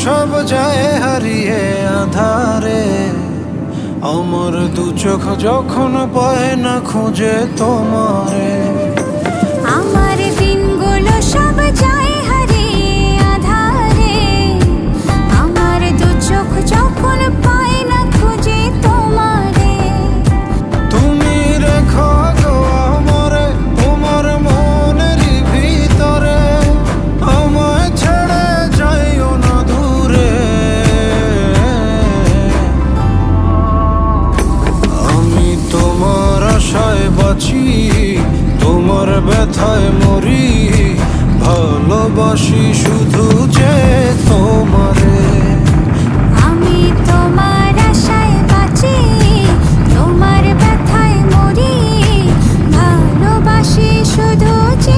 সব যায় হারিয়ে আধারে, আমার দু চোখ যখন পায় না খুঁজে তোমারে। আমার দিনগুলো সব যায় হারিয়ে আঁধারে, আমার দু চোখ যখন পায় না খুঁজে তোমারে। তুমি রেখো গো আমারে তোমার মনের ভিতরে, আমায় ছেড়ে যাইও না দূরে। আমি তোমার আশায় বাঁচি, তোমার ব্যথায় মরি, ভালোবাসি শুধু যে তোমারে।